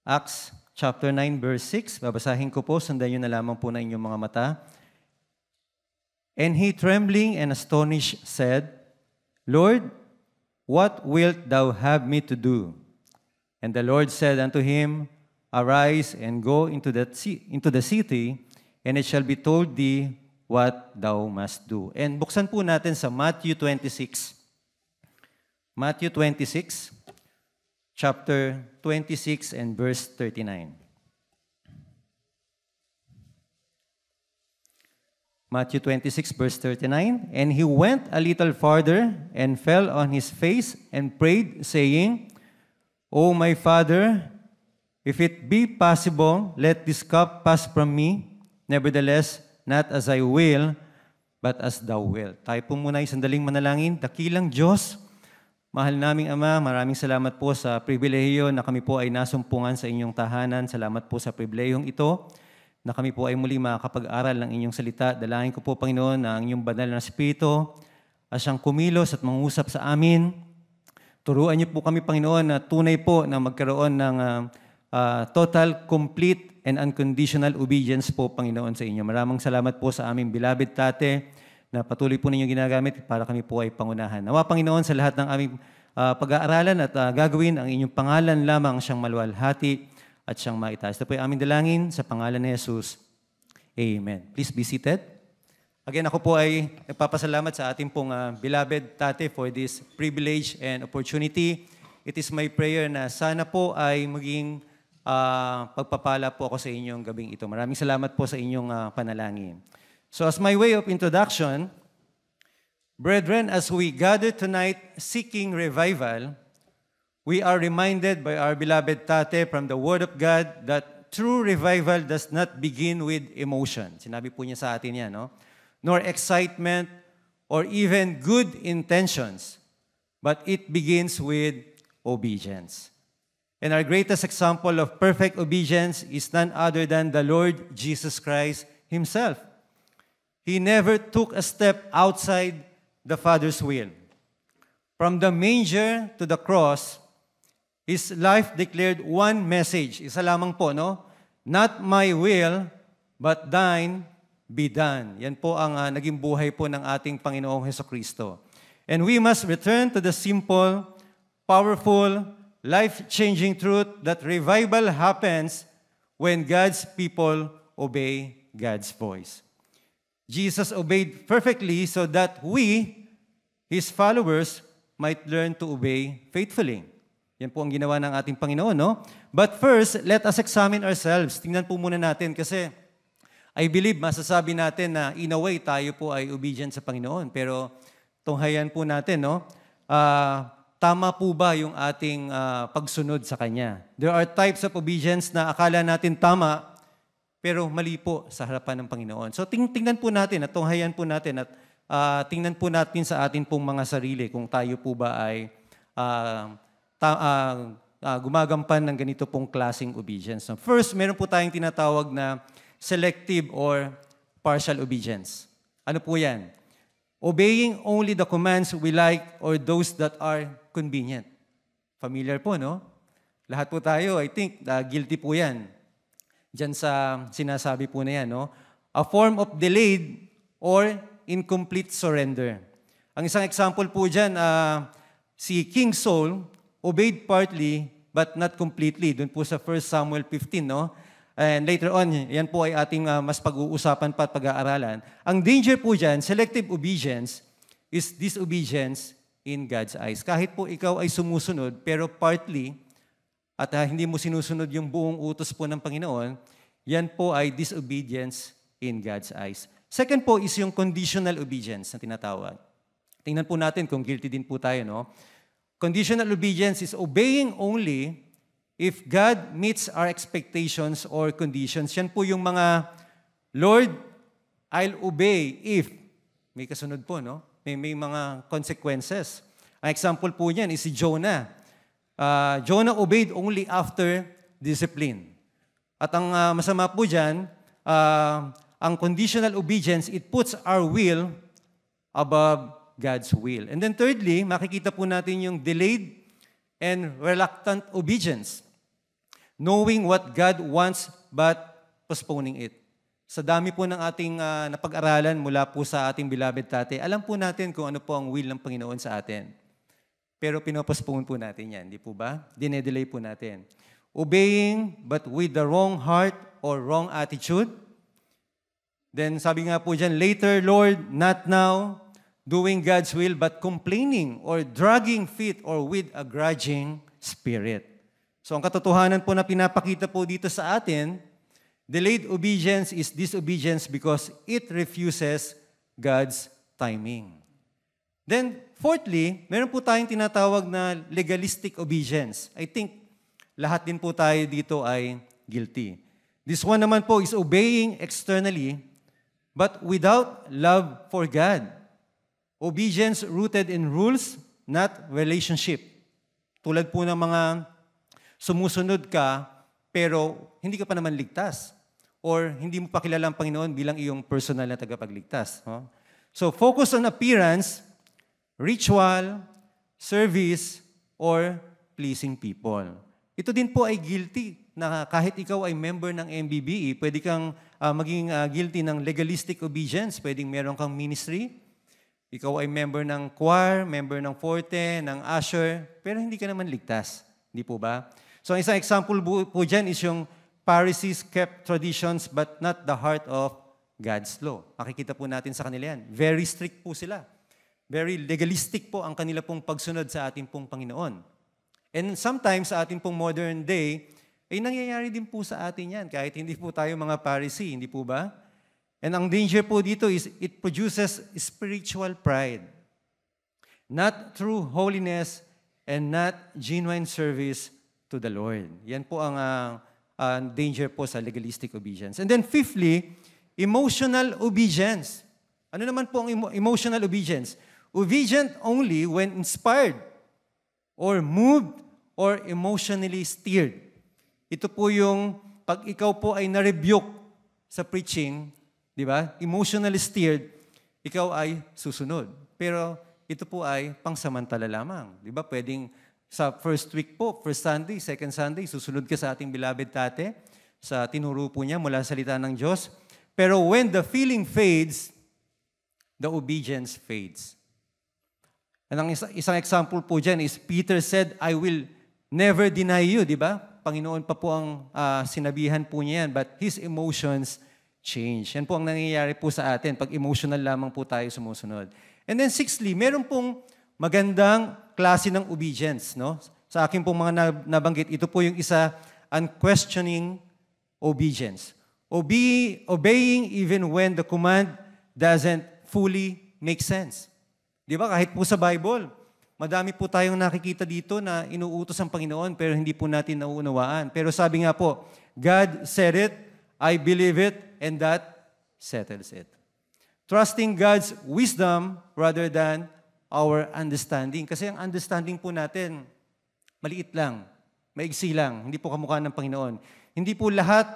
Acts chapter 9, verse 6. Babasahin ko po, sundan nyo na lamang po na inyong mga mata. And he, trembling and astonished, said, Lord, what wilt thou have me to do? And the Lord said unto him, Arise and go into the city, and it shall be told thee what thou must do. And buksan po natin sa Matthew 26. Matthew 26, chapter 26 and verse 39. Matthew 26, verse 39, And he went a little farther and fell on his face and prayed, saying, O my Father, if it be possible, let this cup pass from me. Nevertheless, not as I will, but as thou wilt. Tayo po muna ay sandaling manalangin. Dakilang Diyos, mahal naming Ama, maraming salamat po sa pribilehiyo na kami po ay nasumpungan sa inyong tahanan. Salamat po sa pribilehiyong ito na kami po ay muli makakapag-aral ng inyong salita. Dalangin ko po, Panginoon, na ang inyong banal na Espiritu ay siyang kumilos at mangusap sa amin. Turuan niyo po kami, Panginoon, na tunay po na magkaroon ng total, complete, and unconditional obedience po, Panginoon, sa inyo. Maraming salamat po sa aming beloved Tate na patuloy po ninyong ginagamit para kami po ay pangunahan. Nawa, Panginoon, sa lahat ng aming pag-aaralan at gagawin, ang inyong pangalan lamang siyang maluwalhati at siyang maitaas. Ito po yung aming dalangin sa pangalan ni Jesus. Amen. Please be seated. Again, ako po ay nagpapasalamat sa ating pong beloved Tate for this privilege and opportunity. It is my prayer na sana po ay maging pagpapala po ako sa inyong gabing ito. Maraming salamat po sa inyong panalangin. So as my way of introduction, brethren, as we gather tonight seeking revival, we are reminded by our beloved Tate from the Word of God that true revival does not begin with emotion. Sinabi po niya sa atin yan, no? Nor excitement or even good intentions, but it begins with obedience. And our greatest example of perfect obedience is none other than the Lord Jesus Christ Himself. He never took a step outside the Father's will. From the manger to the cross, His life declared one message. Isa lamang po, no? Not my will, but thine be done. Yan po ang naging buhay po ng ating Panginoong Hesukristo. And we must return to the simple, powerful, life-changing truth that revival happens when God's people obey God's voice. Jesus obeyed perfectly so that we, His followers, might learn to obey faithfully. Yan po ang ginawa ng ating Panginoon, no? But first, let us examine ourselves. Tingnan po muna natin kasi I believe masasabi natin na in a way tayo po ay obedient sa Panginoon. Pero tunghayan po natin, no? Tama po ba yung ating pagsunod sa Kanya? There are types of obedience na akala natin tama, pero mali po sa harapan ng Panginoon. So tingnan po natin at tunghayan po natin at tingnan po natin sa atin pong mga sarili kung tayo po ba ay gumagampan ng ganito pong klaseng obedience. So first, meron po tayong tinatawag na selective or partial obedience. Ano po yan? Obeying only the commands we like or those that are convenient. Familiar po, no? Lahat po tayo, I think, guilty po yan. Diyan sa sinasabi po na yan, no? A form of delayed or incomplete surrender. Ang isang example po dyan, si King Saul obeyed partly but not completely. Doon po sa 1 Samuel 15, no? And later on, yan po ay ating mas pag-uusapan pa at pag-aaralan. Ang danger po dyan, selective obedience, is disobedience in God's eyes. Kahit po ikaw ay sumusunod, pero partly, at hindi mo sinusunod yung buong utos po ng Panginoon, yan po ay disobedience in God's eyes. Second po is yung conditional obedience na tinatawag. Tingnan po natin kung guilty din po tayo, no? Conditional obedience is obeying only if God meets our expectations or conditions. Yan po yung mga, Lord, I'll obey if, may kasunod po, no? May mga consequences. Ang example po niyan is si Jonah. Jonah obeyed only after discipline. At ang masama po dyan, ang conditional obedience, it puts our will above God's will. And then thirdly, makikita po natin yung delayed and reluctant obedience. knowing what God wants but postponing it. Sa dami po ng ating napag-aralan mula po sa ating beloved tate, alam po natin kung ano po ang will ng Panginoon sa atin. Pero pinopostpone po natin yan, di po ba? Dinedelay po natin. Obeying but with the wrong heart or wrong attitude. Then sabi nga po dyan, later, Lord, not now, doing God's will but complaining or dragging feet or with a grudging spirit. So ang katotohanan po na pinapakita po dito sa atin, delayed obedience is disobedience because it refuses God's timing. Then, fourthly, meron po tayong tinatawag na legalistic obedience. I think lahat din po tayo dito ay guilty. This one naman po is obeying externally but without love for God. Obedience rooted in rules, not relationship. Tulad po ng mga sumusunod ka pero hindi ka pa naman ligtas. Or hindi mo pa kilala ang Panginoon bilang iyong personal na tagapagligtas. No? So focus on appearance, ritual, service, or pleasing people. Ito din po ay guilty na kahit ikaw ay member ng MBBE, pwede kang maging guilty ng legalistic obedience. Pwedeng meron kang ministry. Ikaw ay member ng choir, member ng forte, ng usher, pero hindi ka naman ligtas. Hindi po ba? So isang example po dyan is yung Pharisees kept traditions but not the heart of God's law. Makikita po natin sa kanila yan. Very strict po sila. Very legalistic po ang kanila pong pagsunod sa ating pong Panginoon. And sometimes sa ating pong modern day, ay nangyayari din po sa atin yan, kahit hindi po tayo mga Pharisee, hindi po ba? And ang danger po dito is it produces spiritual pride. Not true holiness and not genuine service to the Lord. Yan po ang danger po sa legalistic obedience. And then fifthly, emotional obedience. Ano naman po ang emotional obedience? Obedient only when inspired or moved or emotionally steered. Ito po yung pag ikaw po ay na-rebuke sa preaching, di ba? Emotionally steered, ikaw ay susunod. Pero ito po ay pangsamantala lamang. Di ba? Pwedeng sa first week po, first Sunday, second Sunday, susunod ka sa ating beloved tate, sa tinuro po niya mula sa salita ng Diyos. Pero when the feeling fades, the obedience fades. And ang isang example po dyan is Peter said, I will never deny you, di ba? Panginoon pa po ang sinabihan po niya yan, but his emotions change. Yan po ang nangyayari po sa atin pag emotional lamang po tayo sumusunod. And then sixthly, meron pong magandang klase ng obedience. No? Sa akin pong mga nabanggit, ito po yung isa, unquestioning obedience. Obeying even when the command doesn't fully make sense. Di ba? Kahit po sa Bible, madami po tayong nakikita dito na inuutos ang Panginoon pero hindi po natin nauunawaan. Pero sabi nga po, God said it, I believe it, and that settles it. Trusting God's wisdom rather than our understanding. Kasi ang understanding po natin, maliit lang, maigsi lang, hindi po kamukha ng Panginoon. Hindi po lahat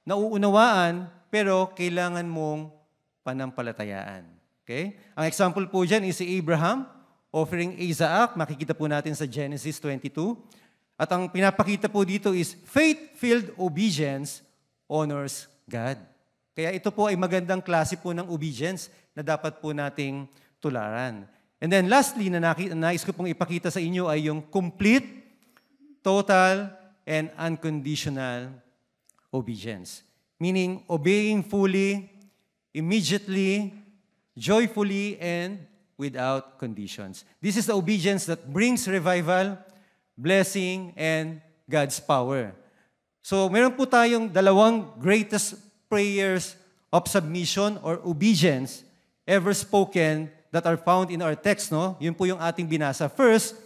nauunawaan, pero kailangan mong panampalatayaan. Okay? Ang example po dyan is si Abraham, offering Isaac, makikita po natin sa Genesis 22. At ang pinapakita po dito is faith-filled obedience honors God. Kaya ito po ay magandang klase po ng obedience na dapat po nating tularan. And then lastly, na nais ko pong ipakita sa inyo ay yung complete, total, and unconditional obedience. Meaning, obeying fully, immediately, joyfully, and without conditions. This is the obedience that brings revival, blessing, and God's power. So, meron po tayong dalawang greatest prayers of submission or obedience ever spoken that are found in our text, no? Yun po yung ating binasa. First,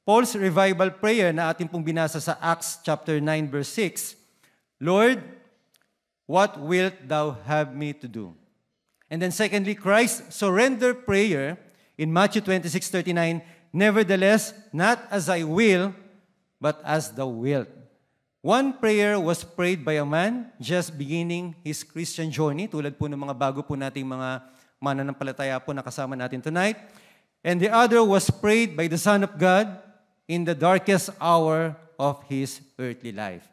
Paul's revival prayer na ating pong binasa sa Acts chapter 9, verse 6. Lord, what wilt thou have me to do? And then secondly, Christ's surrender prayer in Matthew 26:39, nevertheless, not as I will, but as thou wilt. One prayer was prayed by a man just beginning his Christian journey, tulad po ng mga bago po nating mga mananampalataya po na kasama natin tonight. And the other was prayed by the Son of God in the darkest hour of his earthly life.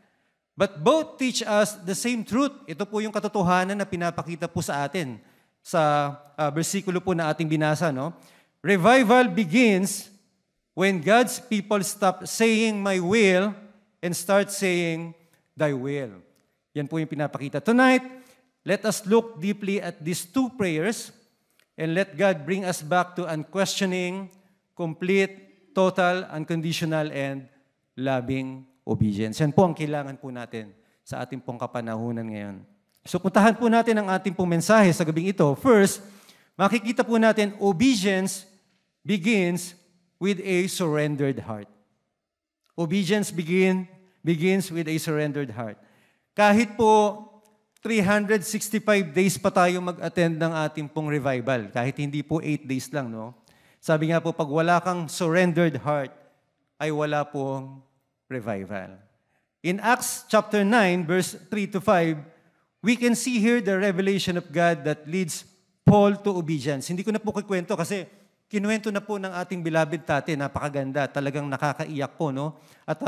But both teach us the same truth. Ito po yung katotohanan na pinapakita po sa atin sa bersikulo po na ating binasa. No? Revival begins when God's people stop saying, my will, and start saying, thy will. Yan po yung pinapakita. Tonight, let us look deeply at these two prayers and let God bring us back to unquestioning, complete, total, unconditional, and loving obedience. Yan po ang kailangan po natin sa ating pong kapanahunan ngayon. So puntahan po natin ang ating pong mensahe sa gabing ito. First, makikita po natin obedience begins with a surrendered heart. Obedience begins with a surrendered heart. Kahit po 365 days pa tayo mag-attend ng ating pong revival, kahit hindi po 8 days lang, no? Sabi nga po, pag wala kang surrendered heart, ay wala pong revival. In Acts chapter 9, verse 3 to 5, we can see here the revelation of God that leads Paul to obedience. Hindi ko na po kikwento kasi kinuwento na po ng ating beloved tate, napakaganda, talagang nakakaiyak po, no? At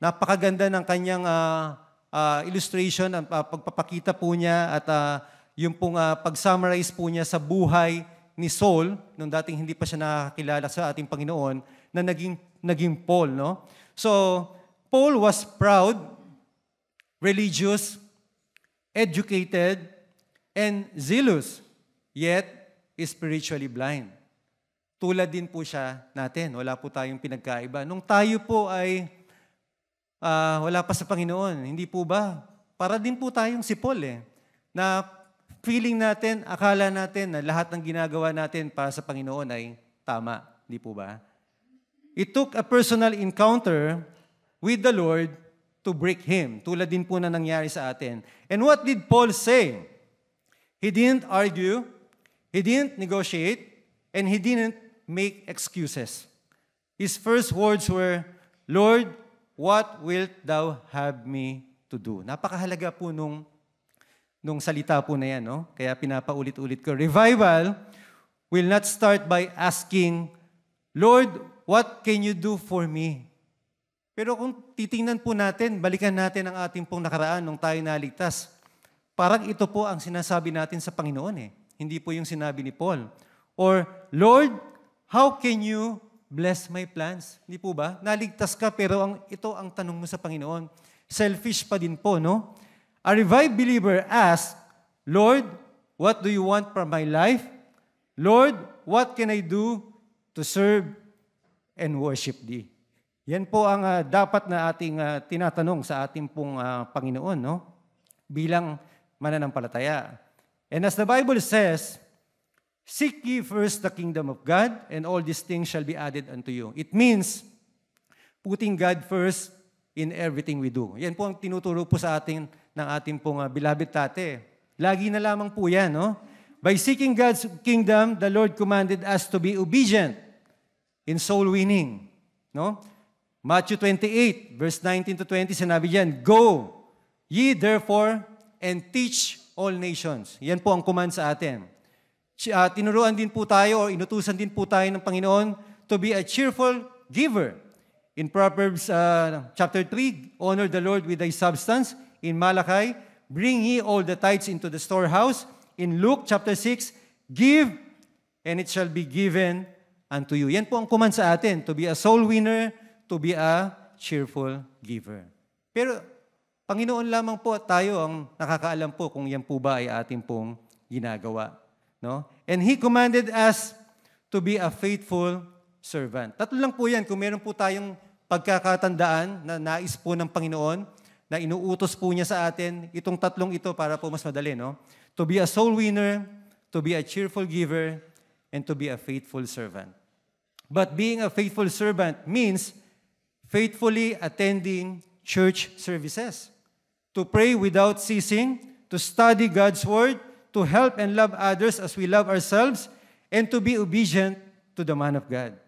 napakaganda ng kanyang illustration, ang pagpapakita po niya at yung pong pag-summarize po niya sa buhay ni Saul, nung dating hindi pa siya nakakilala sa ating Panginoon, na naging Paul, no? So, Paul was proud, religious, educated, and zealous, yet spiritually blind. Tulad din po siya natin. Wala po tayong pinagkaiba. Nung tayo po ay wala pa sa Panginoon, hindi po ba? Para din po tayong si Paul na feeling natin, akala natin na lahat ng ginagawa natin para sa Panginoon ay tama. Hindi po ba? It took a personal encounter with the Lord to break him. Tulad din po na nangyari sa atin. And what did Paul say? He didn't argue, he didn't negotiate, and he didn't make excuses. His first words were, Lord, what wilt thou have me to do? Napakahalaga po nung salita po na yan, no? Kaya pinapaulit-ulit ko. Revival will not start by asking, Lord, what can you do for me? Pero kung titingnan po natin, balikan natin ang ating pong nakaraan nung tayo naligtas. Parang ito po ang sinasabi natin sa Panginoon Hindi po yung sinabi ni Paul. Or, Lord, how can you bless my plans? Hindi po ba? Naligtas ka pero ito ang tanong mo sa Panginoon. Selfish pa din po, no? A revived believer asks, Lord, what do you want from my life? Lord, what can I do to serve and worship Thee? Yan po ang dapat na ating tinatanong sa ating pong Panginoon, no? Bilang mananampalataya. And as the Bible says, seek ye first the kingdom of God, and all these things shall be added unto you. It means putting God first in everything we do. Yan po ang tinuturo po sa atin ng ating pong beloved tate. Lagi na lamang po yan, no? By seeking God's kingdom, the Lord commanded us to be obedient in soul winning. No? Matthew 28, verse 19 to 20, sinabi diyan, Go, ye therefore, and teach all nations. Yan po ang command sa atin. Tinuruan din po tayo o inutusan din po tayo ng Panginoon to be a cheerful giver. In Proverbs chapter 3, honor the Lord with thy substance. In Malachi, bring ye all the tithes into the storehouse. In Luke chapter 6, give, and it shall be given unto you. Yan po ang command sa atin, to be a soul winner, to be a cheerful giver. Pero, Panginoon lamang po at tayo ang nakakaalam po kung yan po ba ay ating pong ginagawa. No? And He commanded us to be a faithful servant. Tatlo lang po yan. Kung meron po tayong pagkakatandaan na nais po ng Panginoon, na inuutos po niya sa atin, itong tatlong ito para po mas madali, no? To be a soul winner, to be a cheerful giver, and to be a faithful servant. But being a faithful servant means faithfully attending church services, to pray without ceasing, to study God's Word, to help and love others as we love ourselves, and to be obedient to the man of God.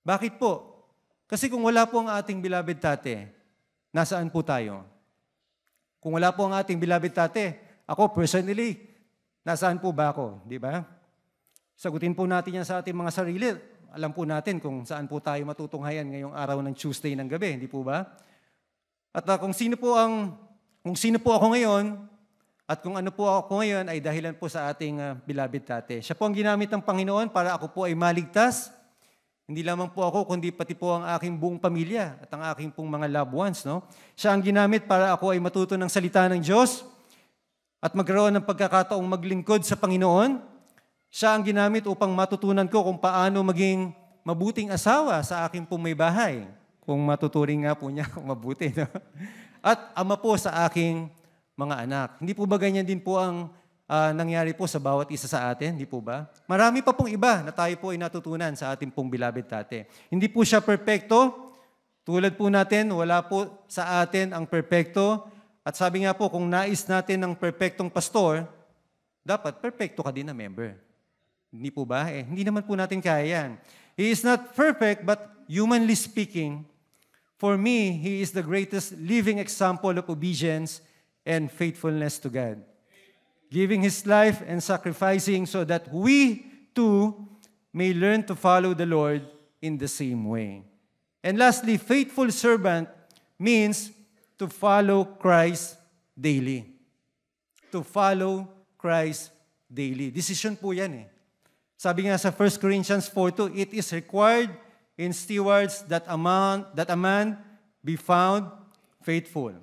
Bakit po? Kasi kung wala po ang ating beloved tate, nasaan po tayo? Kung wala po ang ating beloved tate, ako personally, nasaan po ba ako? Di ba? Sagutin po natin yan sa ating mga sarili. Alam po natin kung saan po tayo matutunghayan ngayong araw ng Tuesday ng gabi, hindi po ba? At kung sino po ako ngayon, at kung ano po ako ngayon ay dahilan po sa ating beloved tate. Siya po ang ginamit ng Panginoon para ako po ay maligtas. Hindi lamang po ako, kundi pati po ang aking buong pamilya at ang aking pong mga loved ones. No? Siya ang ginamit para ako ay matuto ng salita ng Diyos at magkaroon ng pagkakataong maglingkod sa Panginoon. Siya ang ginamit upang matutunan ko kung paano maging mabuting asawa sa aking pong may bahay. Kung matuturing nga po niya kung mabuti. No? At ama po sa aking mga anak. Hindi po ba ganyan din po ang nangyari po sa bawat isa sa atin? Hindi po ba? Marami pa pong iba na tayo po ay natutunan sa ating pong beloved tate. Hindi po siya perpekto. Tulad po natin, wala po sa atin ang perpekto. At sabi nga po, kung nais natin ng perpektong pastor, dapat perpekto ka din na member. Hindi po ba? Hindi naman po natin kaya yan. He is not perfect, but humanly speaking, for me, he is the greatest living example of obedience and faithfulness to God. Giving his life and sacrificing so that we too may learn to follow the Lord in the same way. And lastly, faithful servant means to follow Christ daily. To follow Christ daily. Decision po yan Sabi nga sa 1 Corinthians 4:2, it is required in stewards that a man be found faithful.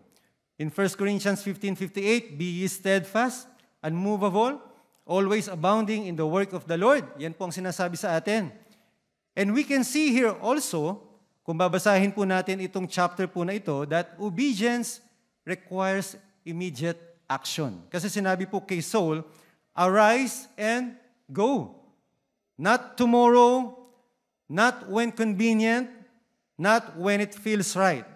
In 1 Corinthians 15:58, be ye steadfast, unmovable, always abounding in the work of the Lord. Yan po ang sinasabi sa atin. And we can see here also, kung babasahin po natin itong chapter po na ito, that obedience requires immediate action. Kasi sinabi po kay Saul, arise and go. Not tomorrow, not when convenient, not when it feels right.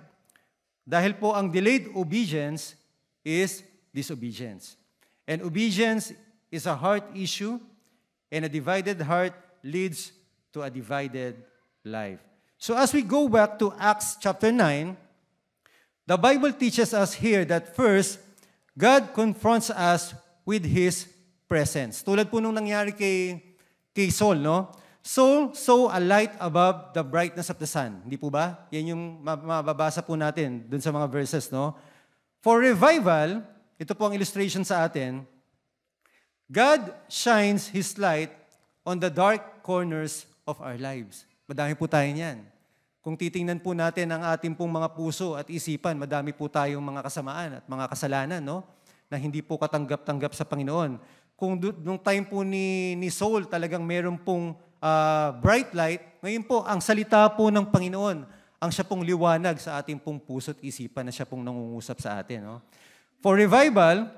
Dahil po ang delayed obedience is disobedience. And obedience is a heart issue, and a divided heart leads to a divided life. So as we go back to Acts chapter 9, the Bible teaches us here that first, God confronts us with His presence. Tulad po nung nangyari kay Saul, no? Saul saw a light above the brightness of the sun. Hindi po ba? Yan yung mababasa po natin dun sa mga verses, no? For revival, ito po ang illustration sa atin, God shines His light on the dark corners of our lives. Madami po tayo niyan. Kung titingnan po natin ang ating pong mga puso at isipan, madami po tayong mga kasamaan at mga kasalanan, no? Na hindi po katanggap-tanggap sa Panginoon. Kung nung time po ni Saul, talagang meron pong bright light, ngayon po, ang salita po ng Panginoon, ang siya pong liwanag sa ating pong puso at isipan na siya pong nangungusap sa atin. No? For revival,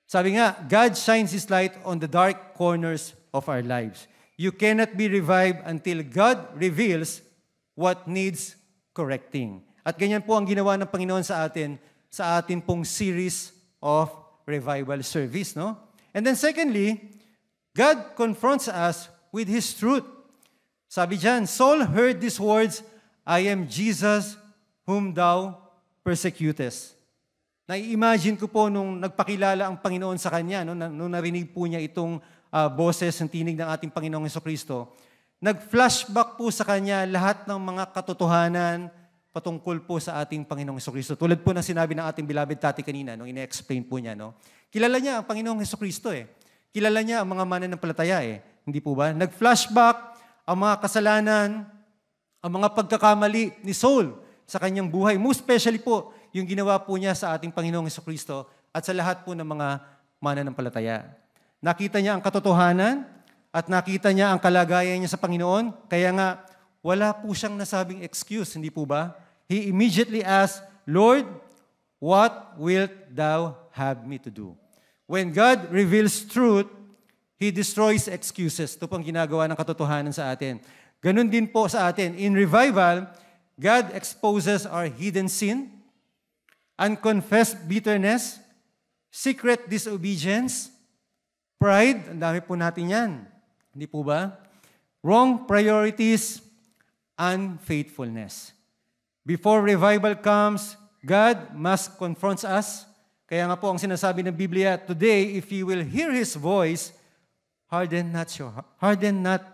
sabi nga, God shines His light on the dark corners of our lives. You cannot be revived until God reveals what needs correcting. At ganyan po ang ginawa ng Panginoon sa atin pong series of revival service. No? And then secondly, God confronts us with His truth. Sabi dyan, Saul heard these words, I am Jesus whom thou persecutest. Nai-imagine ko po nung nagpakilala ang Panginoon sa kanya, nung narinig po niya itong boses ng tinig ng ating Panginoong Hesukristo, nag-flashback po sa kanya lahat ng mga katotohanan patungkol po sa ating Panginoong Hesukristo. Tulad po ng sinabi ng ating beloved tati kanina, nung ine-explain po niya, no? Kilala niya ang Panginoong Hesukristo Kilala niya ang mga mananampalataya Hindi po ba? Nag-flashback ang mga kasalanan, ang mga pagkakamali ni Saul sa kanyang buhay. Most especially po, yung ginawa po niya sa ating Panginoong Hesukristo at sa lahat po ng mga mananampalataya. Nakita niya ang katotohanan at nakita niya ang kalagayan niya sa Panginoon. Kaya nga, wala po siyang nasabing excuse, hindi po ba? He immediately asked, Lord, what wilt thou have me to do? When God reveals truth, He destroys excuses. Ito pong ginagawa ng katotohanan sa atin. Ganun din po sa atin. In revival, God exposes our hidden sin, unconfessed bitterness, secret disobedience, pride, ang dami po natin yan. Hindi po ba? Wrong priorities, unfaithfulness. Before revival comes, God must confront us. Kaya nga po ang sinasabi ng Biblia, today, if you will hear His voice, harden not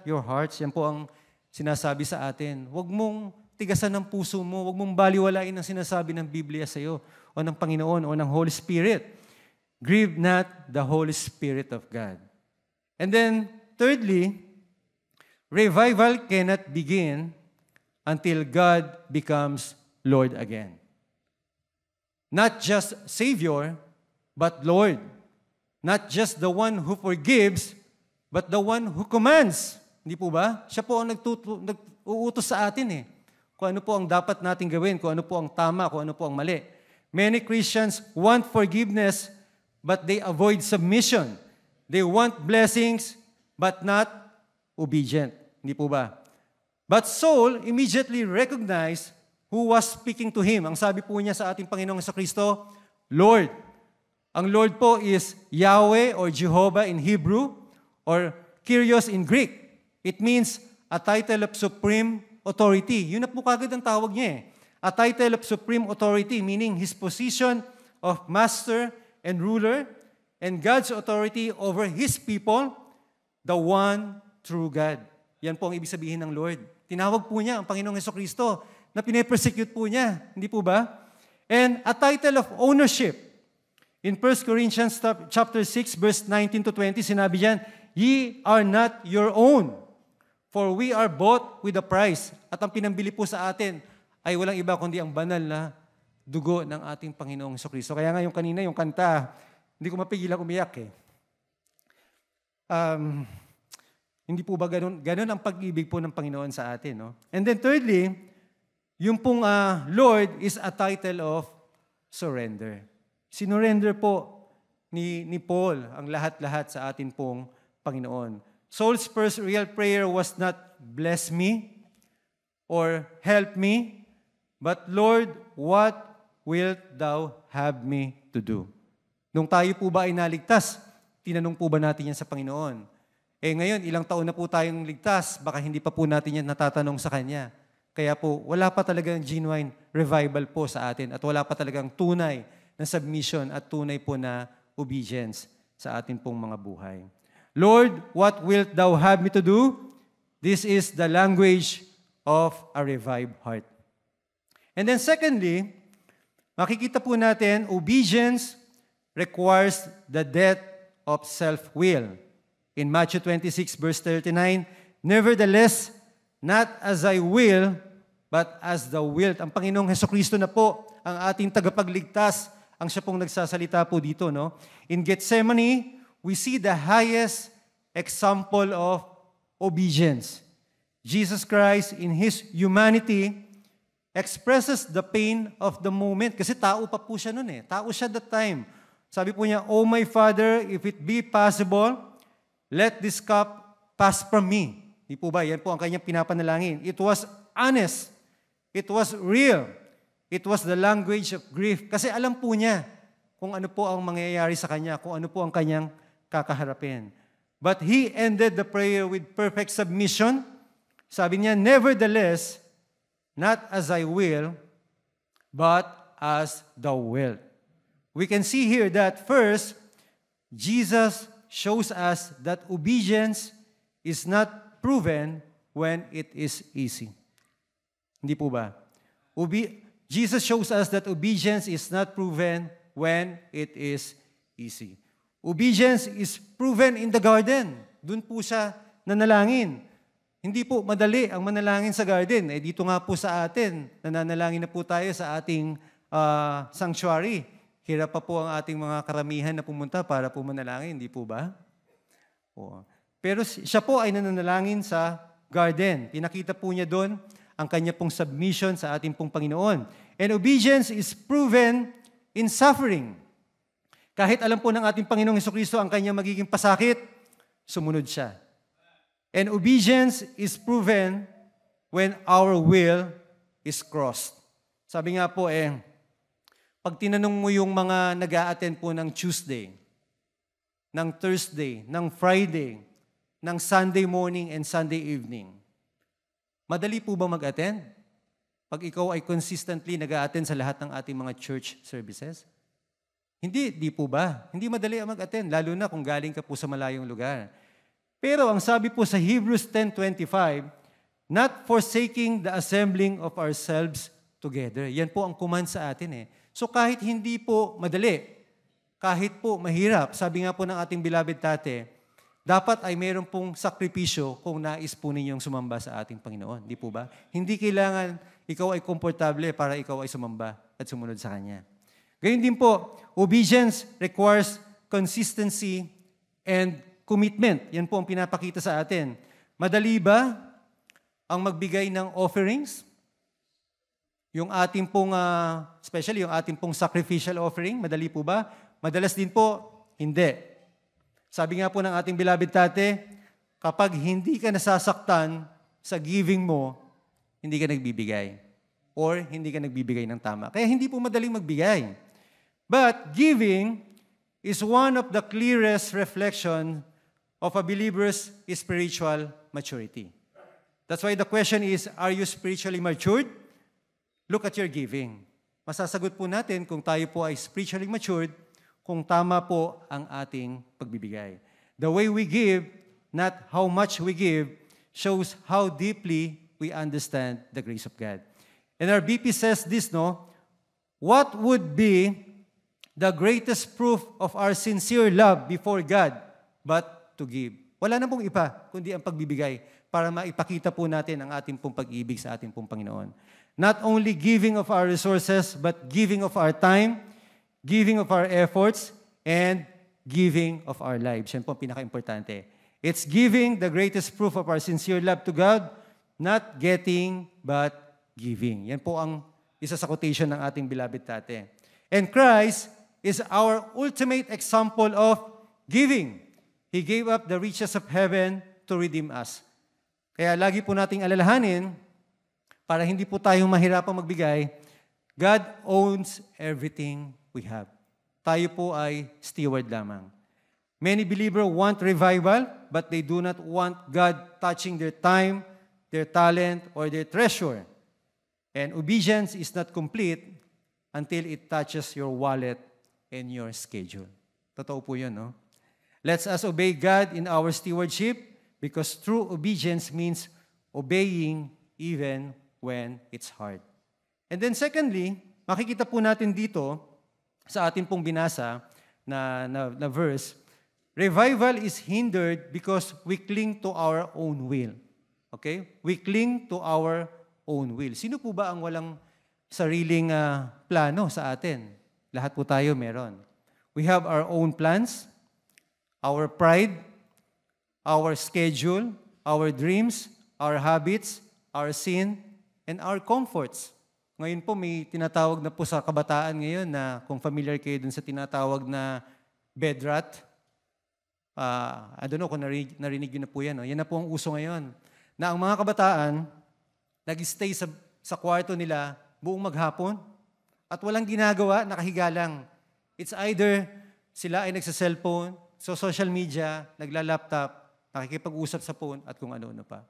your hearts. Yan po ang sinasabi sa atin. Huwag mong tigasan ng puso mo. Huwag mong baliwalain ang sinasabi ng Biblia sa iyo o ng Panginoon o ng Holy Spirit. Grieve not the Holy Spirit of God. And then, thirdly, revival cannot begin until God becomes Lord again. Not just Savior, but Lord. Not just the one who forgives, but the one who commands. Hindi po ba? Siya po ang nag-uutos sa atin kung ano po ang dapat natin gawin, kung ano po ang tama, kung ano po ang mali. Many Christians want forgiveness, but they avoid submission. They want blessings, but not obedient. Hindi po ba? But Saul immediately recognized who was speaking to him. Ang sabi po niya sa ating Panginoong Jesucristo, Lord. Ang Lord po is Yahweh or Jehovah in Hebrew or Kyrios in Greek. It means a title of supreme authority. Yun na po kagad ang tawag niya A title of supreme authority, meaning His position of master and ruler, and God's authority over His people, the one true God. Yan po ang ibig sabihin ng Lord. Tinawag po niya ang Panginoong Jesucristo na pine-persecute po niya. Hindi po ba? And a title of ownership. In 1 Corinthians chapter 6, verse 19 to 20, sinabi diyan, Ye are not your own, for we are bought with a price. At ang pinambili po sa atin ay walang iba kundi ang banal na dugo ng ating Panginoong Jesucristo. Kaya nga yung kanina, yung kanta, hindi ko mapigilan umiyak Hindi po ba ganun ang pag-ibig po ng Panginoon sa atin, no? And then thirdly, yung pong Lord is a title of surrender. Sinurrender po ni Paul ang lahat-lahat sa atin pong Panginoon. Saul's first real prayer was not, bless me or help me, but Lord, what wilt thou have me to do? Nung tayo po ba ay naligtas, tinanong po ba natin yan sa Panginoon? Ngayon, ilang taon na po tayong ligtas, baka hindi pa po natin yan natatanong sa Kanya. Kaya po, wala pa talagang genuine revival po sa atin at wala pa talagang tunay na submission at tunay po na obedience sa atin pong mga buhay. Lord, what wilt thou have me to do? This is the language of a revived heart. And then secondly, makikita po natin, obedience requires the death of self-will. In Matthew 26, verse 39, Nevertheless, not as I will, but as thou wilt. Ang Panginoong Jesucristo na po, ang ating tagapagligtas, ang siya pong nagsasalita po dito, no? In Gethsemane, we see the highest example of obedience. Jesus Christ, in His humanity, expresses the pain of the moment. Kasi tao pa po siya noon Tao siya that time. Sabi po niya, Oh my Father, if it be possible, let this cup pass from me. Di po ba? Yan po ang kanyang pinapanalangin. It was honest. It was real. It was the language of grief. Kasi alam po niya kung ano po ang mangyayari sa kanya, kung ano po ang kanyang kakaharapin. But he ended the prayer with perfect submission. Sabi niya, Nevertheless, not as I will, but as thou wilt. We can see here that first, Jesus shows us that obedience is not proven when it is easy. Hindi po ba? Jesus shows us that obedience is not proven when it is easy. Obedience is proven in the garden. Doon po siya nanalangin. Hindi po madali ang manalangin sa garden. Dito nga po sa atin, nananalangin na po tayo sa ating sanctuary. Hirap pa po ang ating mga karamihan na pumunta para po manalangin, hindi po ba? Pero siya po ay nananalangin sa garden. Pinakita po niya doon ang kanya pong submission sa ating pong Panginoon. And obedience is proven in suffering. Kahit alam po ng ating Panginoong Jesucristo ang kanyang magiging pasakit, sumunod siya. And obedience is proven when our will is crossed. Sabi nga po pag tinanong mo yung mga nag-a-attend po ng Tuesday, ng Thursday, ng Friday, ng Sunday morning and Sunday evening, madali po ba mag-attend? Pag ikaw ay consistently nag-a-attend sa lahat ng ating mga church services? Hindi, di po ba? Hindi madali ang mag-attend, lalo na kung galing ka po sa malayong lugar. Pero ang sabi po sa Hebrews 10:25, not forsaking the assembling of ourselves together. Yan po ang command sa atin eh. So kahit hindi po madali, kahit po mahirap, sabi nga po ng ating beloved tate, dapat ay mayroon pong sakripisyo kung nais po ninyong sumamba sa ating Panginoon. Di po ba? Hindi kailangan ikaw ay komportable para ikaw ay sumamba at sumunod sa Kanya. Gayun din po, obedience requires consistency and commitment. Yan po ang pinapakita sa atin. Madali ba ang magbigay ng offerings? Yung ating pong, especially yung ating pong sacrificial offering, madali po ba? Madalas din po, hindi. Sabi nga po ng ating beloved tate, kapag hindi ka nasasaktan sa giving mo, hindi ka nagbibigay. Or hindi ka nagbibigay ng tama. Kaya hindi po madaling magbigay. But giving is one of the clearest reflection of a believer's spiritual maturity. That's why the question is, are you spiritually matured? Look at your giving. Masasagot po natin kung tayo po ay spiritually matured, kung tama po ang ating pagbibigay. The way we give, not how much we give, shows how deeply we understand the grace of God. And our BP says this, no? What would be the greatest proof of our sincere love before God but to give? Wala na pong iba, kundi ang pagbibigay para maipakita po natin ang ating pong pag-ibig sa ating pong Panginoon. Not only giving of our resources, but giving of our time, giving of our efforts, and giving of our lives. Yan po ang pinaka-importante. It's giving the greatest proof of our sincere love to God, not getting, but giving. Yan po ang isa sa quotation ng ating beloved tate. And Christ is our ultimate example of giving. He gave up the riches of heaven to redeem us. Kaya lagi po nating alalahanin, para hindi po tayong mahirapang magbigay, God owns everything we have. Tayo po ay steward lamang. Many believers want revival, but they do not want God touching their time, their talent, or their treasure. And obedience is not complete until it touches your wallet and your schedule. Totoo po yun, no? Let's us obey God in our stewardship because true obedience means obeying even when it's hard. And then secondly, makikita po natin dito sa ating pong binasa na verse, revival is hindered because we cling to our own will. Okay? We cling to our own will. Sino po ba ang walang sariling plano sa atin? Lahat po tayo meron. We have our own plans, our pride, our schedule, our dreams, our habits, our sin, and our comforts. Ngayon po may tinatawag na po sa kabataan ngayon na kung familiar kayo dun sa tinatawag na bed rot. I don't know kung narinig yun na po yan. No? Yan na po ang uso ngayon. Na ang mga kabataan, nag-stay sa kwarto nila buong maghapon at walang ginagawa, nakahiga lang. It's either sila ay nagsa-cellphone, so social media, nagla-laptop, nakikipag-usap sa phone at kung ano-ano pa.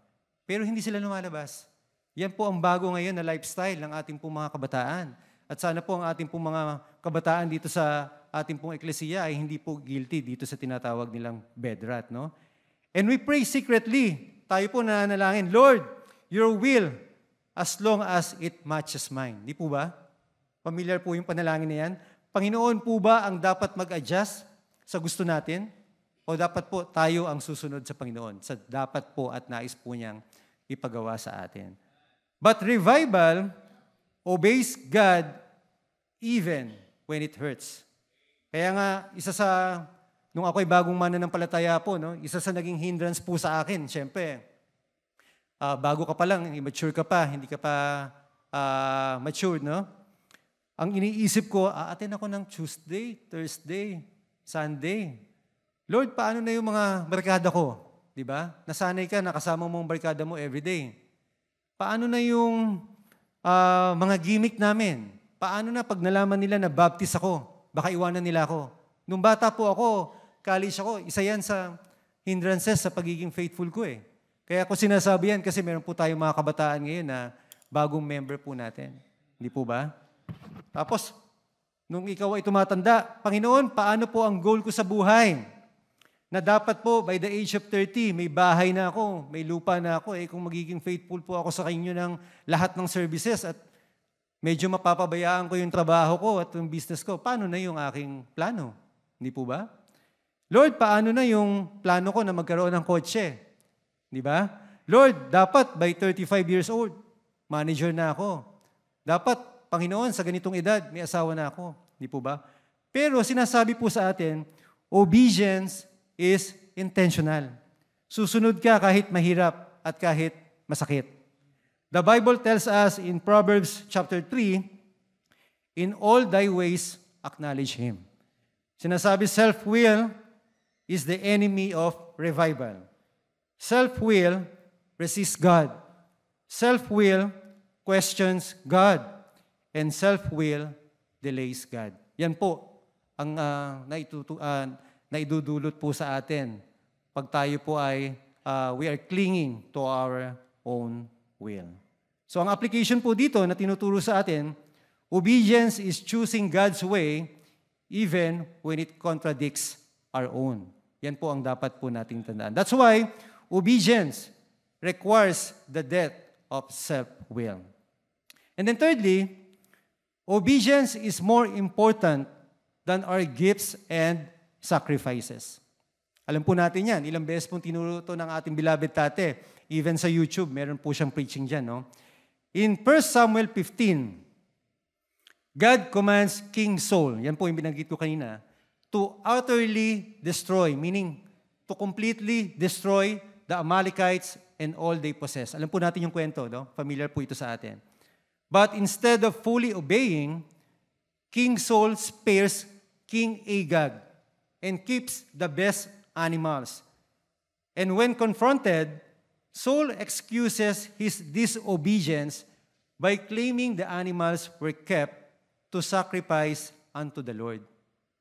Pero hindi sila lumalabas. Yan po ang bago ngayon na lifestyle ng ating pong mga kabataan. At sana po ang ating pong mga kabataan dito sa ating pong eklesiya ay hindi po guilty dito sa tinatawag nilang bed rot, no? And we pray secretly. Tayo po nananalangin, Lord, your will as long as it matches mine. Di po ba? Familiar po yung panalangin na yan. Panginoon po ba ang dapat mag-adjust sa gusto natin? O dapat po tayo ang susunod sa Panginoon? Sa dapat po at nais po niyang ipagawa sa atin. But revival obeys God even when it hurts. Kaya nga, nung ako'y bagong mananampalataya po, no, isa sa naging hindrance po sa akin, syempre, bago ka pa lang, immature ka pa, hindi ka pa matured, no? Ang iniisip ko, attend ako ng Tuesday, Thursday, Sunday. Lord, paano na yung mga barkada ko? Di ba? Nasanay ka, nakasama mo ang barkada mo everyday. Paano na yung mga gimmick namin? Paano na pag nalaman nila na baptist ako? Baka iwanan nila ako. Nung bata po ako, college ako, isa yan sa hindrances sa pagiging faithful ko eh. Kaya ako sinasabi yan kasi meron po tayong mga kabataan ngayon na bagong member po natin. Hindi po ba? Tapos, nung ikaw ay tumatanda, Panginoon, paano po ang goal ko sa buhay? na dapat po by the age of 30, may bahay na ako, may lupa na ako, kung magiging faithful po ako sa inyo ng lahat ng services at medyo mapapabayaan ko yung trabaho ko at yung business ko, paano na yung aking plano? Hindi po ba? Lord, paano na yung plano ko na magkaroon ng kotse? Di ba? Lord, dapat by 35 years old, manager na ako. Dapat, Panginoon, sa ganitong edad, may asawa na ako. Di po ba? Pero sinasabi po sa atin, obedience is intentional. Susunod ka kahit mahirap at kahit masakit. The Bible tells us in Proverbs chapter 3, in all thy ways acknowledge Him. Sinasabi, self-will is the enemy of revival. Self-will resists God. Self-will questions God. And self-will delays God. Yan po ang naidudulot po sa atin pag tayo po ay we are clinging to our own will. So ang application po dito na tinuturo sa atin, obedience is choosing God's way even when it contradicts our own. Yan po ang dapat po nating tandaan. That's why obedience requires the death of self-will. And then thirdly, obedience is more important than our gifts and sacrifices. Alam po natin yan. Ilang beses pong tinuro to ng ating beloved tate. Even sa YouTube, meron po siyang preaching dyan. No? In 1 Samuel 15, God commands King Saul, yan po yung binanggit ko kanina, to utterly destroy, meaning to completely destroy the Amalekites and all they possess. Alam po natin yung kwento. No? Familiar po ito sa atin. But instead of fully obeying, King Saul spares King Agag and keeps the best animals. And when confronted, Saul excuses his disobedience by claiming the animals were kept to sacrifice unto the Lord.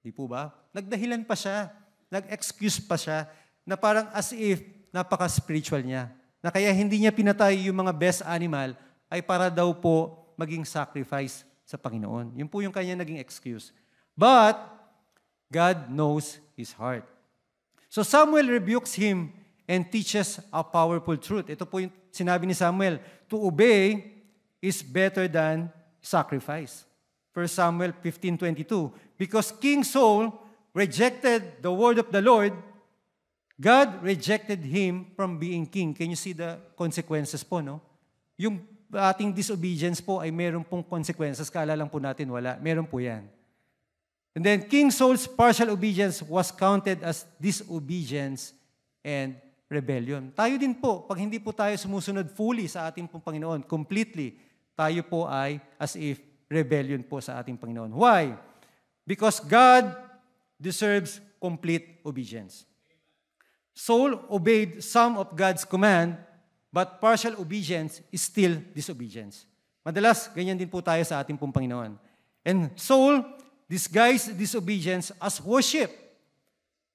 Di po ba? Nagdahilan pa siya, nag-excuse pa siya, na parang as if napaka-spiritual niya. Na kaya hindi niya pinatay yung mga best animal ay para daw po maging sacrifice sa Panginoon. Yun po yung kanya naging excuse. But God knows his heart. So Samuel rebukes him and teaches a powerful truth. Ito po yung sinabi ni Samuel, to obey is better than sacrifice. 1 Samuel 15:22. Because King Saul rejected the word of the Lord, God rejected him from being king. Can you see the consequences po, no? Yung ating disobedience po ay meron pong consequences. Kala lang po natin wala. Meron po yan. And then King Saul's partial obedience was counted as disobedience and rebellion. Tayo din po, pag hindi po tayo sumusunod fully sa ating pong Panginoon, completely, tayo po ay as if rebellion po sa ating Panginoon. Why? Because God deserves complete obedience. Saul obeyed some of God's command, but partial obedience is still disobedience. Madalas, ganyan din po tayo sa ating pong Panginoon. And Saul disguised disobedience as worship.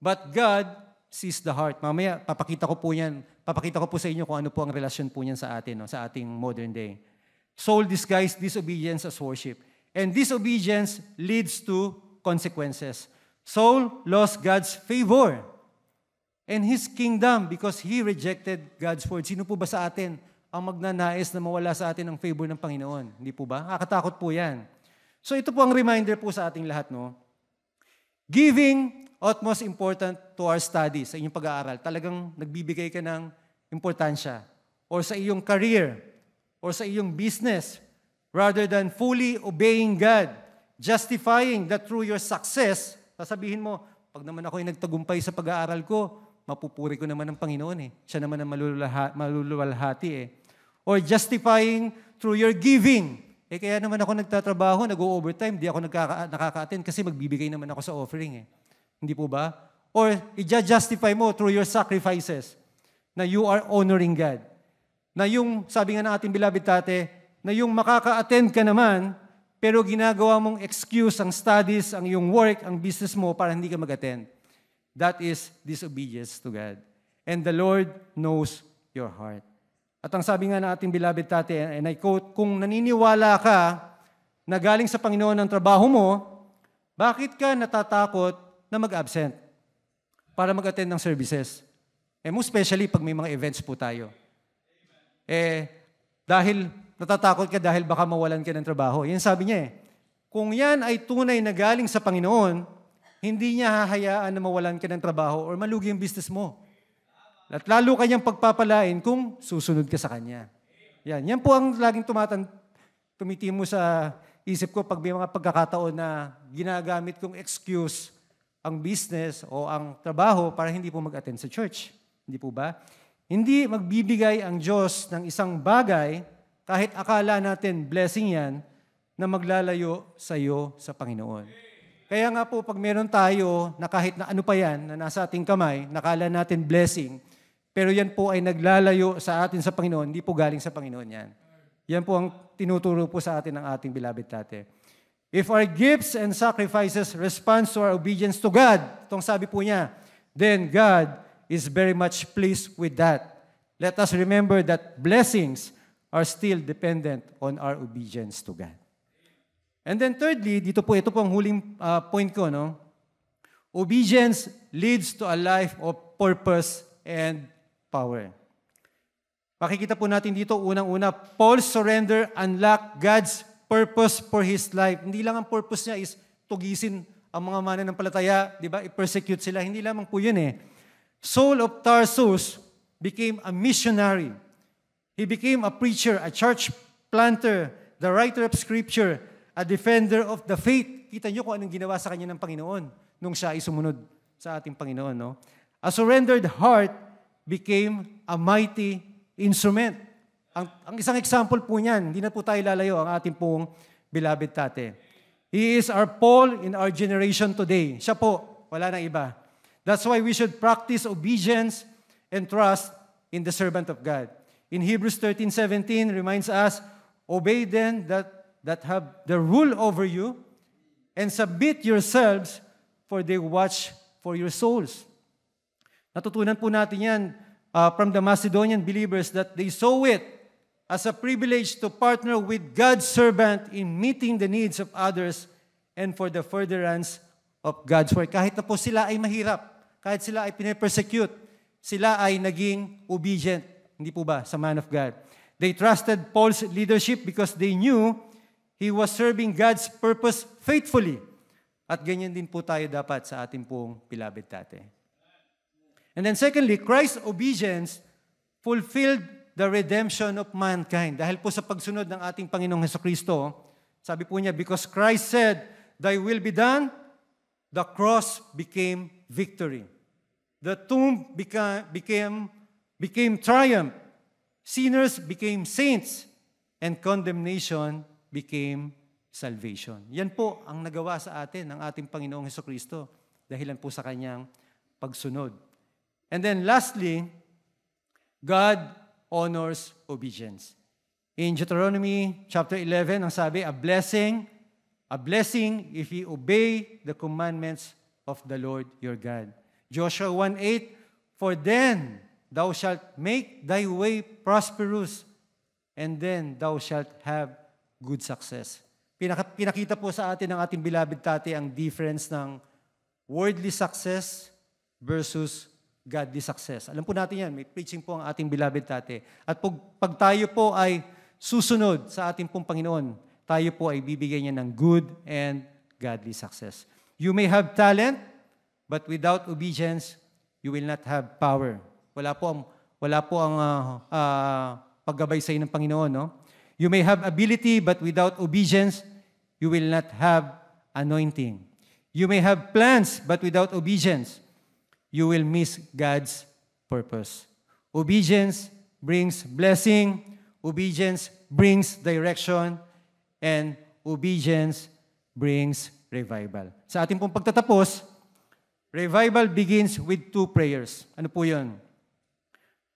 But God sees the heart. Mamaya, papakita ko po sa inyo kung ano po ang relasyon po niyan sa atin, no, sa ating modern day. Saul disguised disobedience as worship. And disobedience leads to consequences. Saul lost God's favor and his kingdom because he rejected God's word. Sino po ba sa atin ang magnanais na mawala sa atin ang favor ng Panginoon? Hindi po ba? Nakakatakot po yan. So ito po ang reminder po sa ating lahat, no? Giving utmost important to our studies, sa inyong pag-aaral. Talagang nagbibigay ka ng importansya. Or sa iyong career, or sa iyong business, rather than fully obeying God, justifying that through your success, sasabihin mo, pag naman ako ay nagtagumpay sa pag-aaral ko, mapupuri ko naman ng Panginoon eh. Siya naman ang maluluwalhati eh. Or justifying through your giving. Kaya naman ako nagtatrabaho, nag-overtime, di ako nakaka-attend kasi magbibigay naman ako sa offering eh. Hindi po ba? Or i-justify mo through your sacrifices na you are honoring God. Na yung, sabi nga ng ating beloved tate, na yung makaka-attend ka naman, pero ginagawa mong excuse ang studies, ang iyong work, ang business mo para hindi ka mag-attend. That is disobedience to God. And the Lord knows your heart. At ang sabi nga ng ating beloved tate, and I quote, kung naniniwala ka na galing sa Panginoon ang trabaho mo, bakit ka natatakot na mag-absent? para mag-attend ng services. Most especially pag may mga events po tayo. Dahil natatakot ka dahil baka mawalan ka ng trabaho. Yan sabi niya kung yan ay tunay na galing sa Panginoon, hindi niya hahayaan na mawalan ka ng trabaho or malugi yung business mo. At lalo kanyang pagpapalain kung susunod ka sa Kanya. Yan po ang laging tumitimo sa isip ko pag may mga pagkakataon na ginagamit kong excuse ang business o ang trabaho para hindi po mag-attend sa church. Hindi po ba? Hindi magbibigay ang Diyos ng isang bagay kahit akala natin blessing yan na maglalayo sa iyo sa Panginoon. Kaya nga po pag meron tayo na kahit na ano pa yan na nasa ating kamay, nakala natin blessing, pero yan po ay naglalayo sa atin sa Panginoon, hindi po galing sa Panginoon yan. Yan po ang tinuturo po sa atin ng ating beloved tate. If our gifts and sacrifices responds to our obedience to God, itong sabi po niya, then God is very much pleased with that. Let us remember that blessings are still dependent on our obedience to God. And then thirdly, ito po ang huling point ko, no? Obedience leads to a life of purpose and power. Makikita po natin dito, unang-una, Paul's surrender unlocked God's purpose for his life. Hindi lang ang purpose niya is tugisin ang mga mananampalataya, di ba? I-persecute sila. Hindi lamang po yun Saul of Tarsus became a missionary. He became a preacher, a church planter, the writer of scripture, a defender of the faith. Kita niyo kung anong ginawa sa kanya ng Panginoon nung siya ay sumunod sa ating Panginoon. No? A surrendered heart became a mighty instrument. Ang isang example po niyan, hindi na po tayo lalayo, ang ating pong beloved tate. He is our Paul in our generation today. Siya po, wala nang iba. That's why we should practice obedience and trust in the servant of God. In Hebrews 13:17 reminds us, obey them that have the rule over you and submit yourselves for they watch for your souls. Natutunan po natin yan from the Macedonian believers that they saw it as a privilege to partner with God's servant in meeting the needs of others and for the furtherance of God's work. Kahit na po sila ay mahirap, kahit sila ay pinapersecute, sila ay naging obedient. Hindi po ba? Sa man of God. They trusted Paul's leadership because they knew he was serving God's purpose faithfully. At ganyan din po tayo dapat sa ating pong beloved tate. And then secondly, Christ's obedience fulfilled the redemption of mankind. Dahil po sa pagsunod ng ating Panginoong Hesukristo, sabi po niya, because Christ said, thy will be done, the cross became victory. The tomb became triumph. Sinners became saints. And condemnation became salvation. Yan po ang nagawa sa atin ng ating Panginoong Hesukristo dahilan po sa kanyang pagsunod. And then lastly, God honors obedience. In Deuteronomy chapter 11, ang sabi, a blessing if you obey the commandments of the Lord your God. Joshua 1:8, for then thou shalt make thy way prosperous, and then thou shalt have good success. Pinakita po sa atin ng ating beloved tate ang difference ng worldly success versus godly success. Alam po natin yan, may preaching po ang ating beloved tate. At pag tayo po ay susunod sa ating pong Panginoon, tayo po ay bibigyan niya ng good and godly success. You may have talent, but without obedience, you will not have power. Wala po ang paggabay sa ng Panginoon. No? You may have ability, but without obedience, you will not have anointing. You may have plans, but without obedience, you will miss God's purpose. Obedience brings blessing, obedience brings direction, and obedience brings revival. Sa ating pong pagtatapos, revival begins with 2 prayers. Ano po yun?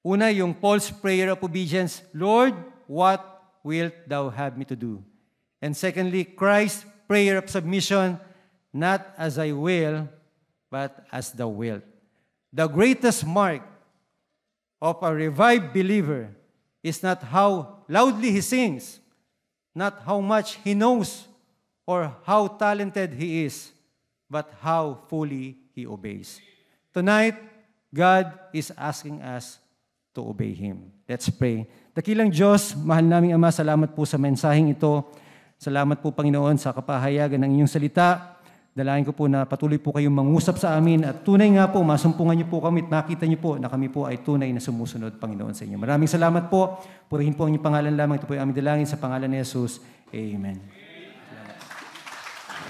Una, yung Paul's prayer of obedience, Lord, what wilt thou have me to do? And secondly, Christ's prayer of submission, not as I will, but as thou wilt. The greatest mark of a revived believer is not how loudly he sings, not how much he knows, or how talented he is, but how fully he obeys. Tonight, God is asking us to obey Him. Let's pray. Dakilang Diyos, mahal naming Ama, salamat po sa mensaheng ito. Salamat po, Panginoon, sa kapahayagan ng inyong salita. Dalangin ko po na patuloy po kayong mangusap sa amin at tunay nga po, masumpungan niyo po kami at makita niyo po na kami po ay tunay na sumusunod, Panginoon, sa inyo. Maraming salamat po. Purihin po ang inyong pangalan lamang. Ito po ay aming dalangin sa pangalan ni Jesus. Amen.